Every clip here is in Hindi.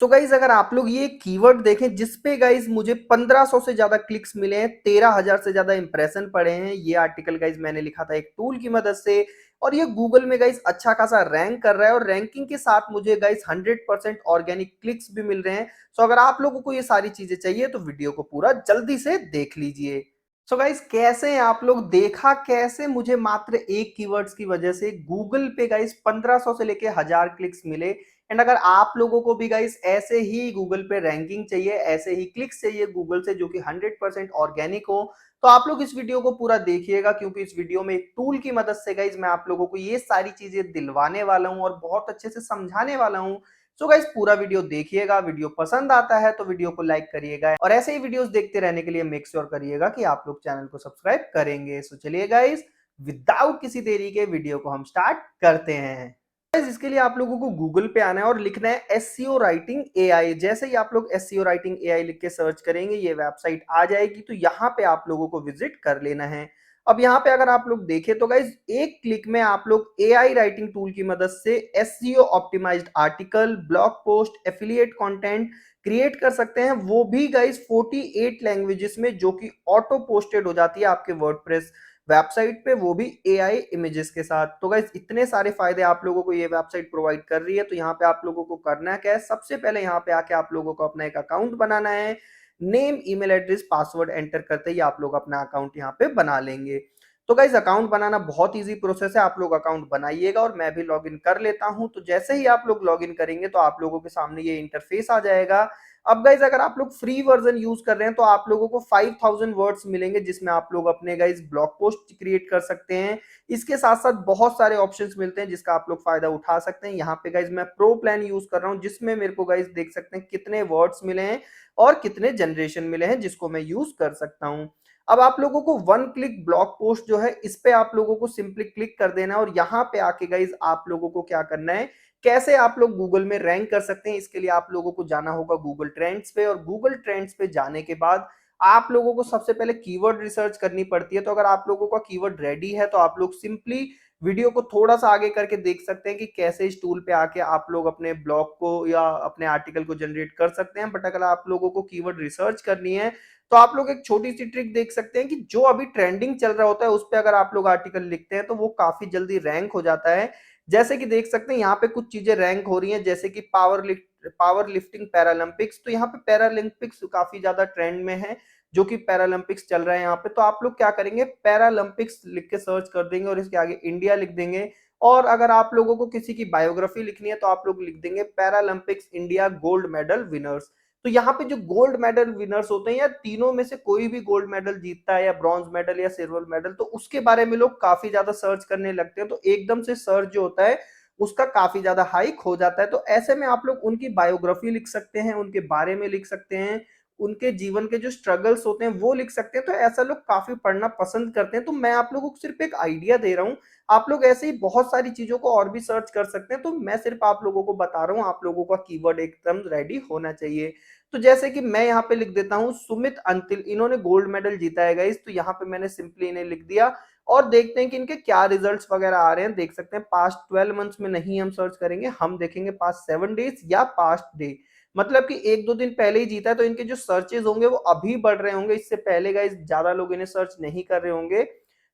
तो गाइज अगर आप लोग ये कीवर्ड देखें जिसपे गाइज मुझे 1500 से ज्यादा क्लिक्स मिले हैं, 13,000 से ज्यादा इंप्रेशन पड़े हैं, ये आर्टिकल गाइज मैंने लिखा था एक टूल की मदद से। और ये गूगल में गाइज अच्छा खासा रैंक कर रहा है और रैंकिंग के साथ मुझे गाइज 100% ऑर्गेनिक क्लिक्स भी मिल रहे हैं। सो अगर आप लोगों को ये सारी चीजें चाहिए तो वीडियो को पूरा जल्दी से देख लीजिए। सो गाइज कैसे हैं आप लोग, देखा कैसे मुझे मात्र एक कीवर्ड्स की वजह से गूगल पे गाइज 1500 से लेके 1000 क्लिक्स मिले। एंड अगर आप लोगों को भी गाइस ऐसे ही गूगल पे रैंकिंग चाहिए, ऐसे ही क्लिक्स चाहिए गूगल से जो कि 100% ऑर्गेनिक हो, तो आप लोग इस वीडियो को पूरा देखिएगा, क्योंकि इस वीडियो में एक टूल की मदद से गाइस मैं आप लोगों को ये सारी चीजें दिलवाने वाला हूं और बहुत अच्छे से समझाने वाला हूं। सो गाइस पूरा वीडियो देखिएगा, वीडियो पसंद आता है तो वीडियो को लाइक करिएगा और ऐसे ही वीडियोस देखते रहने के लिए मेक श्योर करिएगा कि आप लोग चैनल को सब्सक्राइब करेंगे। सो चलिए गाइस, विदाउट किसी देरी के वीडियो को हम स्टार्ट करते हैं। इसके लिए आप लोगों को गूगल पे आना है और लिखना है एसईओ राइटिंग एआई। जैसे ही आप लोग एसईओ राइटिंग एआई लिख के सर्च करेंगे ये वेबसाइट आ जाएगी, तो यहाँ पे आप लोगों को विजिट कर लेना है। अब यहाँ पे अगर आप लोग देखें तो गाइज एक क्लिक में आप लोग एआई राइटिंग टूल की मदद से SEO optimized article, blog post, affiliate content create कर सकते हैं, वो भी गाइज 48 लैंग्वेजेस में, जो कि ऑटो पोस्टेड हो जाती है आपके वर्डप्रेस वेबसाइट पे, वो भी एआई इमेजेस के साथ। तो गाइस इतने सारे फायदे आप लोगों को ये वेबसाइट प्रोवाइड कर रही है। तो यहाँ पे आप लोगों को करना क्या है, सबसे पहले यहाँ पे आके आप लोगों को अपना एक अकाउंट बनाना है। Name, email address, password enter करते ही आप लोग अपना अकाउंट यहाँ पे बना लेंगे। तो गाइज अकाउंट बनाना बहुत इजी प्रोसेस है, आप लोग अकाउंट बनाइएगा और मैं भी लॉगिन कर लेता हूं। तो जैसे ही आप लोग लॉगिन करेंगे तो आप लोगों के सामने ये इंटरफेस आ जाएगा। अब गाइज अगर आप लोग फ्री वर्जन यूज कर रहे हैं तो आप लोगों को 5000 वर्ड्स मिलेंगे, जिसमें आप लोग अपने गाइज ब्लॉग पोस्ट क्रिएट कर सकते हैं। इसके साथ साथ बहुत सारे ऑप्शंस मिलते हैं जिसका आप लोग फायदा उठा सकते हैं। यहाँ पे गाइज मैं प्रो प्लान यूज कर रहा हूँ, जिसमें मेरे को गाइज देख सकते हैं कितने वर्ड्स मिले हैं और कितने जनरेशन मिले हैं, जिसको मैं यूज कर सकता हूँ। अब आप लोगों को वन क्लिक ब्लॉग पोस्ट जो है, इस पे आप लोगों को सिंपली क्लिक कर देना है और यहाँ पे आके गाइज आप लोगों को क्या करना है, कैसे आप लोग गूगल में रैंक कर सकते हैं, इसके लिए आप लोगों को जाना होगा गूगल ट्रेंड्स पे। और गूगल ट्रेंड्स पे जाने के बाद आप लोगों को सबसे पहले कीवर्ड रिसर्च करनी पड़ती है। तो अगर आप लोगों का कीवर्ड रेडी है तो आप लोग सिंपली वीडियो को थोड़ा सा आगे करके देख सकते हैं कि कैसे इस टूल पे आके आप लोग अपने ब्लॉग को या अपने आर्टिकल को जनरेट कर सकते हैं। बट अगर आप लोगों को कीवर्ड रिसर्च करनी है तो आप लोग एक छोटी सी ट्रिक देख सकते हैं कि जो अभी ट्रेंडिंग चल रहा होता है उस पर अगर आप लोग आर्टिकल लिखते हैं तो वो काफी जल्दी रैंक हो जाता है। जैसे कि देख सकते हैं यहाँ पे कुछ चीजें रैंक हो रही हैं, जैसे कि पावर लिफ्टिंग पैरालंपिक्स। तो यहाँ पे पैरालंपिक्स काफी ज्यादा ट्रेंड में है, जो कि पैरालंपिक्स चल रहा है यहाँ पे। तो आप लोग क्या करेंगे, पैरालंपिक्स लिख के सर्च कर देंगे और इसके आगे इंडिया लिख देंगे। और अगर आप लोगों को किसी की बायोग्राफी लिखनी है तो आप लोग लिख देंगे Paralympics India gold medal winners. तो यहाँ पे जो गोल्ड मेडल विनर्स होते हैं या तीनों में से कोई भी गोल्ड मेडल जीतता है, या ब्रॉन्ज मेडल या सिल्वर मेडल, तो उसके बारे में लोग काफी ज्यादा सर्च करने लगते हैं। तो एकदम से सर्च जो होता है उसका काफी ज्यादा हाइक हो जाता है। तो ऐसे में आप लोग उनकी बायोग्राफी लिख सकते हैं, उनके बारे में लिख सकते हैं, उनके जीवन के जो स्ट्रगल्स होते हैं वो लिख सकते हैं। तो ऐसा लोग काफी पढ़ना पसंद करते हैं। तो मैं आप लोगों को सिर्फ एक आइडिया दे रहा हूँ, आप लोग ऐसे ही बहुत सारी चीजों को और भी सर्च कर सकते हैं। तो मैं सिर्फ आप लोगों को बता रहा हूँ, आप लोगों का कीवर्ड एकदम रेडी होना चाहिए। तो जैसे कि मैं यहाँ पे लिख देता हूँ सुमित अंतिल, इन्होंने गोल्ड मेडल जीता है गाइस। तो यहाँ पे मैंने सिंपली इन्हें लिख दिया और देखते हैं कि इनके क्या रिजल्ट्स वगैरह आ रहे हैं। देख सकते हैं पास्ट 12 मंथ्स में नहीं हम सर्च करेंगे, हम देखेंगे पास्ट 7 डेज या पास्ट डे। मतलब कि एक दो दिन पहले ही जीता है, तो इनके जो सर्चेज होंगे वो अभी बढ़ रहे होंगे, इससे पहले गाइस ज्यादा लोग इन्हें सर्च नहीं कर रहे होंगे।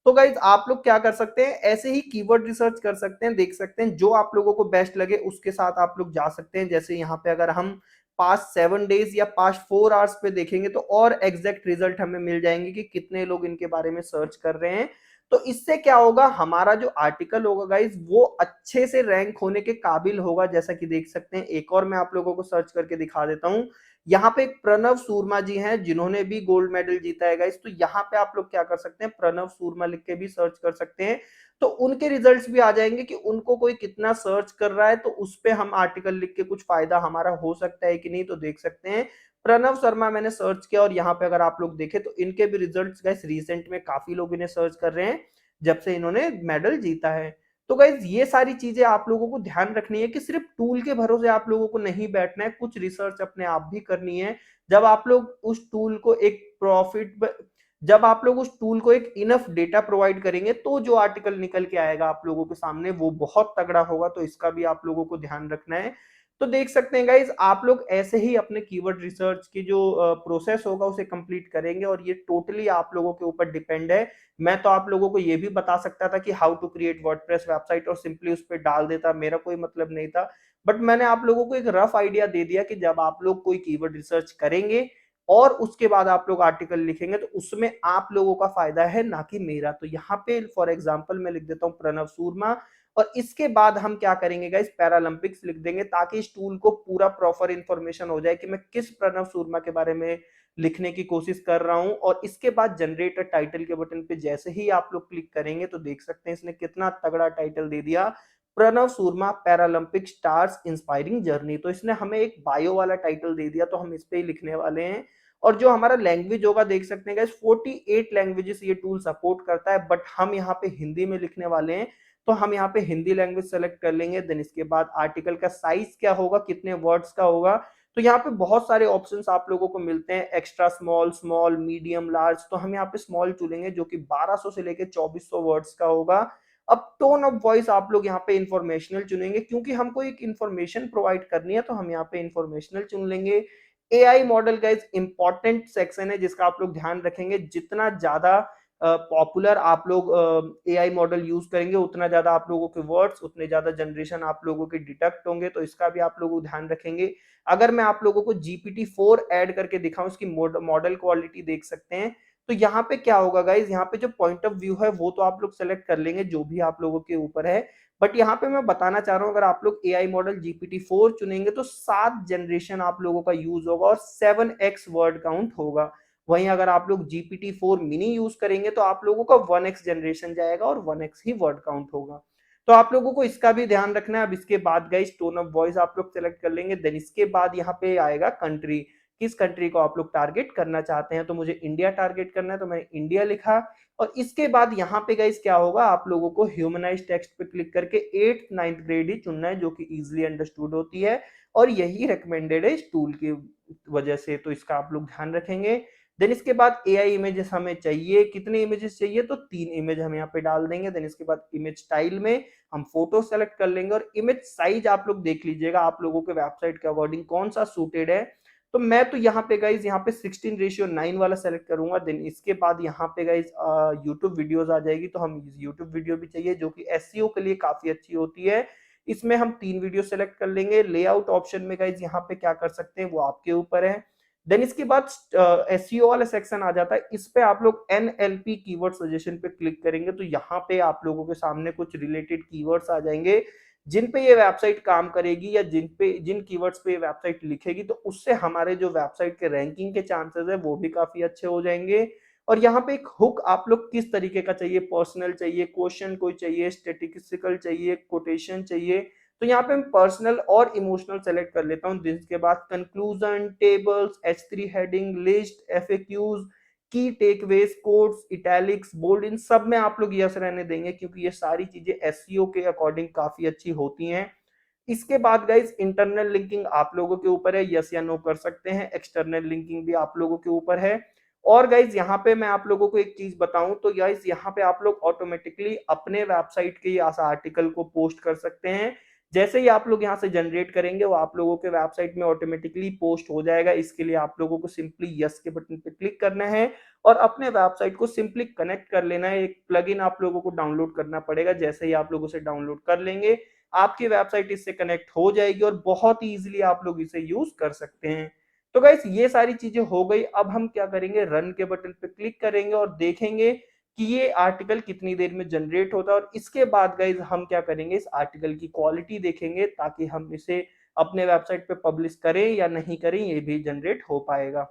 तो गाइज आप लोग क्या कर सकते हैं, ऐसे ही कीवर्ड रिसर्च कर सकते हैं, देख सकते हैं जो आप लोगों को बेस्ट लगे उसके साथ आप लोग जा सकते हैं। जैसे यहाँ पे अगर हम पास्ट 7 डेज या पास्ट 4 आवर्स पे देखेंगे तो और एग्जैक्ट रिजल्ट हमें मिल जाएंगे कि कितने लोग इनके बारे में सर्च कर रहे हैं। तो इससे क्या होगा, हमारा जो आर्टिकल होगा गाइज वो अच्छे से रैंक होने के काबिल होगा। जैसा कि देख सकते हैं, एक और मैं आप लोगों को सर्च करके दिखा देता हूँ। यहाँ पे एक प्रणव सूरमा जी हैं जिन्होंने भी गोल्ड मेडल जीता है गाइस। तो यहाँ पे आप लोग क्या कर सकते हैं, प्रणव सूरमा लिख के भी सर्च कर सकते हैं। तो उनके रिजल्ट्स भी आ जाएंगे कि उनको कोई कितना सर्च कर रहा है, तो उस पे हम आर्टिकल लिख के कुछ फायदा हमारा हो सकता है कि नहीं। तो देख सकते हैं प्रणव शर्मा मैंने सर्च किया और यहाँ पे अगर आप लोग देखें तो इनके भी रिजल्ट्स गाइस रिसेंट में काफी लोग इन्हें सर्च कर रहे हैं जब से इन्होंने मेडल जीता है। तो गाइज ये सारी चीजें आप लोगों को ध्यान रखनी है कि सिर्फ टूल के भरोसे आप लोगों को नहीं बैठना है, कुछ रिसर्च अपने आप भी करनी है। जब आप लोग उस टूल को एक जब आप लोग उस टूल को एक इनफ डेटा प्रोवाइड करेंगे तो जो आर्टिकल निकल के आएगा आप लोगों के सामने वो बहुत तगड़ा होगा। तो इसका भी आप लोगों को ध्यान रखना है। तो देख सकते हैं गाइज, आप लोग ऐसे ही अपने कीवर्ड रिसर्च की जो प्रोसेस होगा उसे कंप्लीट करेंगे, और ये टोटली आप लोगों के ऊपर डिपेंड है। मैं तो आप लोगों को ये भी बता सकता था कि how to create WordPress website और सिंपली उस पर डाल देता, मेरा कोई मतलब नहीं था। बट मैंने आप लोगों को एक रफ आइडिया दे दिया कि जब आप लोग कोई कीवर्ड रिसर्च करेंगे और उसके बाद आप लोग आर्टिकल लिखेंगे तो उसमें आप लोगों का फायदा है, ना कि मेरा। तो यहाँ पे फॉर एग्जाम्पल मैं लिख देता हूँ प्रणव शर्मा, और इसके बाद हम क्या करेंगे गाइस, पैरालंपिक्स लिख देंगे, ताकि इस टूल को पूरा प्रॉपर इंफॉर्मेशन हो जाए कि मैं किस प्रणव शर्मा के बारे में लिखने की कोशिश कर रहा हूं। और इसके बाद जनरेट टाइटल के बटन पे जैसे ही आप लोग क्लिक करेंगे तो देख सकते हैं इसने कितना तगड़ा टाइटल दे दिया, Pranav Sharma Paralympic stars inspiring journey. तो इसने हमें एक बायो वाला टाइटल दे दिया, तो हम इस पे ही लिखने वाले हैं। और जो हमारा लैंग्वेज होगा देख सकते हैं गाइस, 48 लैंग्वेजेस ये टूल सपोर्ट करता है, बट हम यहाँ पे हिंदी में लिखने वाले हैं, तो हम यहाँ पे हिंदी लैंग्वेज सेलेक्ट कर लेंगे। देन इसके बाद आर्टिकल का साइज क्या होगा, कितने वर्ड्स का होगा, तो यहाँ पे बहुत सारे ऑप्शंस आप लोगों को मिलते हैं, extra small, small, medium, large. तो हम यहाँ पे स्मॉल चुनेंगे जो कि 1200 से लेके 2400 वर्ड्स का होगा। अब टोन ऑफ वॉइस आप लोग यहाँ पे इंफॉर्मेशनल चुनेंगे, क्योंकि हमको एक इंफॉर्मेशन प्रोवाइड करनी है, तो हम यहाँ पे इंफॉर्मेशनल चुन लेंगे। AI model guys important section है जिसका आप लोग ध्यान रखेंगे, जितना ज्यादा पॉपुलर आप लोग एआई मॉडल यूज करेंगे उतना ज्यादा आप लोगों के वर्ड्स, उतने ज्यादा जनरेशन आप लोगों के डिटेक्ट होंगे, तो इसका भी आप लोग ध्यान रखेंगे। अगर मैं आप लोगों को GPT-4 ऐड करके दिखाऊं, इसकी मॉडल क्वालिटी देख सकते हैं। तो यहाँ पे क्या होगा गाइज, यहाँ पे जो पॉइंट ऑफ व्यू है वो तो आप लोग सेलेक्ट कर लेंगे, जो भी आप लोगों के ऊपर है। बट यहाँ पे मैं बताना चाह रहा हूँ, अगर आप लोग एआई मॉडल GPT-4 चुनेंगे तो 7 जनरेशन आप लोगों का यूज होगा और 7x वर्ड काउंट होगा। वहीं अगर आप लोग GPT-4 मिनी यूज करेंगे तो आप लोगों का 1x जनरेशन जाएगा और 1x ही वर्ड काउंट होगा। तो आप लोगों को इसका भी ध्यान रखना है। अब इसके बाद गाइस टोन ऑफ वॉइस आप लोग सेलेक्ट कर लेंगे। देन इसके बाद यहाँ पे आएगा कंट्री, किस कंट्री को आप लोग टारगेट करना चाहते हैं, तो मुझे इंडिया टारगेट करना है, तो मैंने इंडिया लिखा। और इसके बाद यहाँ पे गाइस क्या होगा, आप लोगों को ह्यूमनाइज टेक्स्ट पे क्लिक करके 8th 9th ग्रेड ही चुनना है, जो कि इजिली अंडरस्टूड होती है और यही रिकमेंडेड है इस टूल की वजह से, तो इसका आप लोग ध्यान रखेंगे। देन इसके बाद एआई इमेजेस हमें चाहिए, कितने इमेजेस चाहिए, तो 3 इमेज हम यहाँ पे डाल देंगे। देन इसके बाद इमेज स्टाइल में हम फोटो सेलेक्ट कर लेंगे, और इमेज साइज आप लोग देख लीजिएगा आप लोगों के वेबसाइट के अकॉर्डिंग कौन सा सूटेड है। तो मैं तो यहाँ पे गाइज यहाँ पे 16:9 वाला सेलेक्ट करूंगा। देन इसके बाद यहाँ पे गाइज यूट्यूब वीडियोस आ जाएगी, तो हम यूट्यूब वीडियो भी चाहिए जो कि एसईओ के लिए काफी अच्छी होती है। इसमें हम 3 वीडियो सेलेक्ट कर लेंगे। लेआउट ऑप्शन में गाइज यहाँ पे क्या कर सकते हैं वो आपके ऊपर है। देन इसके बाद एसईओ वाला सेक्शन आ जाता है, इस पे आप लोग एनएलपी कीवर्ड सजेशन पे क्लिक करेंगे तो यहाँ पे आप लोगों के सामने कुछ रिलेटेड कीवर्ड्स आ जाएंगे जिन पे ये वेबसाइट काम करेगी, या जिन कीवर्ड्स पे ये वेबसाइट लिखेगी, तो उससे हमारे जो वेबसाइट के रैंकिंग के चांसेस है वो भी काफी अच्छे हो जाएंगे। और यहाँ पे एक हुक आप लोग किस तरीके का चाहिए, पर्सनल चाहिए, क्वेश्चन कोई चाहिए, स्टेटिस्टिकल चाहिए, कोटेशन चाहिए, तो यहाँ पे मैं पर्सनल और इमोशनल सेलेक्ट कर लेता हूँ। जिसके बाद conclusion, tables, H3 heading, list, FAQs, की टेकवेज, कोड्स, इटैलिक्स, बोल्ड, इन सब में आप लोग यस रहने देंगे, क्योंकि ये सारी चीजें एसईओ के अकॉर्डिंग काफी अच्छी होती हैं। इसके बाद गाइज इंटरनल लिंकिंग आप लोगों के ऊपर है, यस या नो कर सकते हैं। एक्सटर्नल लिंकिंग भी आप लोगों के ऊपर है। और गाइज यहाँ पे मैं आप लोगों को एक चीज बताऊं, तो गाइज यहाँ पे आप लोग ऑटोमेटिकली अपने वेबसाइट के आर्टिकल को पोस्ट कर सकते हैं। जैसे ही आप लोग यहाँ से जनरेट करेंगे वो आप लोगों के वेबसाइट में ऑटोमेटिकली पोस्ट हो जाएगा। इसके लिए आप लोगों को सिंपली यस के बटन पे क्लिक करना है और अपने वेबसाइट को सिंपली कनेक्ट कर लेना है। एक प्लगइन आप लोगों को डाउनलोड करना पड़ेगा, जैसे ही आप लोग उसे डाउनलोड कर लेंगे आपकी वेबसाइट इससे कनेक्ट हो जाएगी और बहुत ही इजीली आप लोग इसे यूज कर सकते हैं। तो गाइस ये सारी चीजें हो गई। अब हम क्या करेंगे, रन के बटन पे क्लिक करेंगे और देखेंगे कि ये आर्टिकल कितनी देर में जनरेट होता है। और इसके बाद गाइज हम क्या करेंगे, इस आर्टिकल की क्वालिटी देखेंगे ताकि हम इसे अपने वेबसाइट पे पब्लिश करें या नहीं करें, ये भी जनरेट हो पाएगा।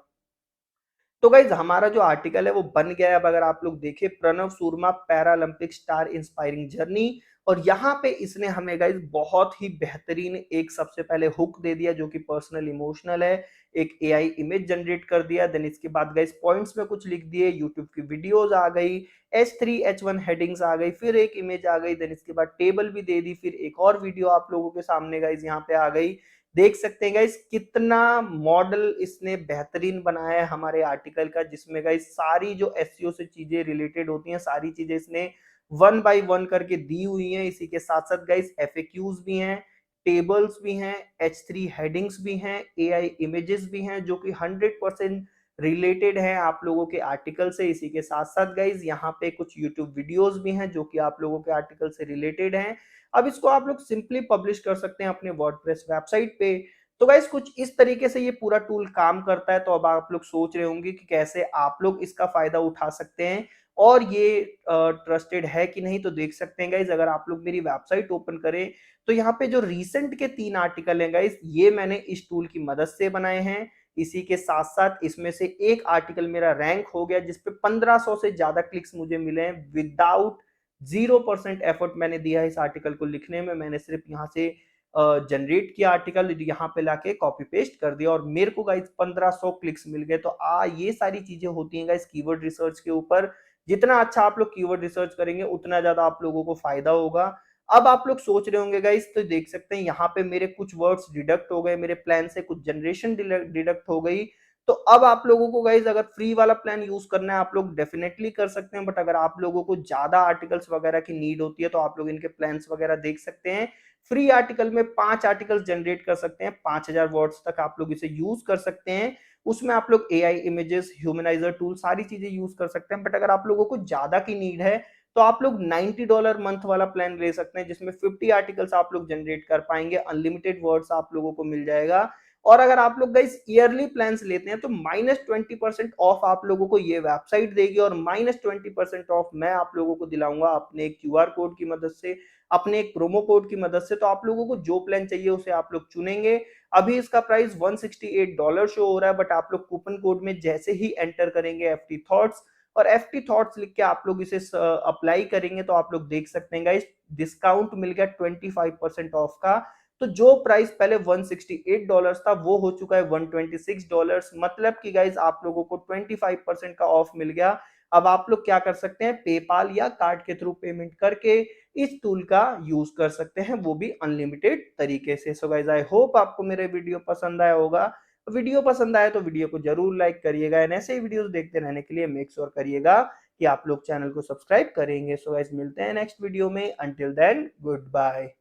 तो गाइज हमारा जो आर्टिकल है वो बन गया है। अब अगर आप लोग देखें, Pranav Sharma Paralympic star inspiring journey, और यहाँ पे इसने हमें गाइज बहुत ही बेहतरीन एक सबसे पहले हुक दे दिया जो कि पर्सनल इमोशनल है, एक एआई इमेज जनरेट कर दिया। देन इसके बाद गाइज पॉइंट्स में कुछ लिख दिए, यूट्यूब की वीडियोस आ गई, H3 H1 हेडिंग्स आ गई, फिर एक इमेज आ गई, देन इसके बाद टेबल भी दे दी, फिर एक और वीडियो आप लोगों के सामने गाइज यहाँ पे आ गई। देख सकते हैं गाइस कितना मॉडल इसने बेहतरीन बनाया है हमारे आर्टिकल का, जिसमें गाइस सारी जो एसईओ से चीजें रिलेटेड होती हैं सारी चीजें इसने वन बाय वन करके दी हुई हैं। इसी के साथ साथ गाइस एफएक्यूज भी हैं, टेबल्स भी हैं, H3 हेडिंग्स भी हैं, AI इमेजेस भी हैं जो कि 100% रिलेटेड है आप लोगों के आर्टिकल से। इसी के साथ साथ गाइज यहाँ पे कुछ यूट्यूब वीडियोस भी हैं जो कि आप लोगों के आर्टिकल से रिलेटेड हैं। अब इसको आप लोग सिंपली पब्लिश कर सकते हैं अपने वर्डप्रेस वेबसाइट पे। तो गाइज कुछ इस तरीके से ये पूरा टूल काम करता है। तो अब आप लोग सोच रहे होंगे कि कैसे आप लोग इसका फायदा उठा सकते हैं और ये ट्रस्टेड है कि नहीं। तो देख सकते हैं गाइज, अगर आप लोग मेरी वेबसाइट ओपन करें तो यहाँ पे जो रिसेंट के 3 आर्टिकल हैं गाइज, ये मैंने इस टूल की मदद से बनाए हैं। इसी के साथ साथ इसमें से एक आर्टिकल मेरा रैंक हो गया जिसपे 1500 से ज्यादा क्लिक्स मुझे मिले हैं विदाउट 0% एफर्ट मैंने दिया है इस आर्टिकल को लिखने में। मैंने सिर्फ यहाँ से जनरेट किया आर्टिकल, यहाँ पे लाके कॉपी पेस्ट कर दिया और मेरे को गाइस 1500 क्लिक्स मिल गए। तो ये सारी चीजें होती हैं गाइस कीवर्ड रिसर्च के ऊपर। जितना अच्छा आप लोग कीवर्ड रिसर्च करेंगे उतना ज्यादा आप लोगों को फायदा होगा। अब आप लोग सोच रहे होंगे गाइस, तो देख सकते हैं यहाँ पे मेरे कुछ वर्ड्स डिडक्ट हो गए, मेरे प्लान से कुछ जनरेशन डिडक्ट हो गई। तो अब आप लोगों को गाइस अगर फ्री वाला प्लान यूज करना है आप लोग डेफिनेटली कर सकते हैं, बट अगर आप लोगों को ज्यादा आर्टिकल्स वगैरह की नीड होती है तो आप लोग इनके प्लान्स वगैरह देख सकते हैं। फ्री आर्टिकल में 5 आर्टिकल्स जनरेट कर सकते हैं, 5000 वर्ड्स तक आप लोग इसे यूज कर सकते हैं। उसमें आप लोग AI इमेजेस, ह्यूमनाइजर टूल, सारी चीजें यूज कर सकते हैं। बट अगर आप लोगों को ज्यादा की नीड है तो आप लोग $90 मंथ वाला प्लान ले सकते हैं जिसमें 50 आर्टिकल्स आप लोग जनरेट कर पाएंगे, अनलिमिटेड वर्ड्स आप लोगों को मिल जाएगा। और अगर आप लोग गाइस ईयरली प्लान्स लेते हैं तो -20% ऑफ आप लोगों को ये वेबसाइट देगी और -20% ऑफ मैं आप लोगों को दिलाऊंगा अपने QR कोड की मदद से, अपने एक प्रोमो कोड की मदद से। तो आप लोगों को जो प्लान चाहिए उसे आप लोग चुनेंगे। अभी इसका प्राइस $168 शो हो रहा है, बट आप लोग कूपन कोड में जैसे ही एंटर करेंगे FT थॉट्स और FT थॉट्स लिख के आप लोग इसे अप्लाई करेंगे तो आप लोग देख सकते हैं गाइस डिस्काउंट मिल गया 25% ऑफ का। तो जो प्राइस पहले $168 था वो हो चुका है $126। मतलब कि गाइस आप लोगों को 25% का ऑफ मिल गया। अब आप लोग क्या कर सकते हैं, पेपाल या कार्ड के थ्रू पेमेंट करके इस टूल का यूज कर सकते हैं, वो भी अनलिमिटेड तरीके से। सो गाइस आई होप आपको मेरे वीडियो पसंद आया होगा। वीडियो पसंद आया तो वीडियो को जरूर लाइक करिएगा एंड ऐसे ही वीडियोस देखते रहने के लिए मेक श्योर करिएगा कि आप लोग चैनल को सब्सक्राइब करेंगे। सो गाइस मिलते हैं नेक्स्ट वीडियो में, अंटिल देन गुड बाय।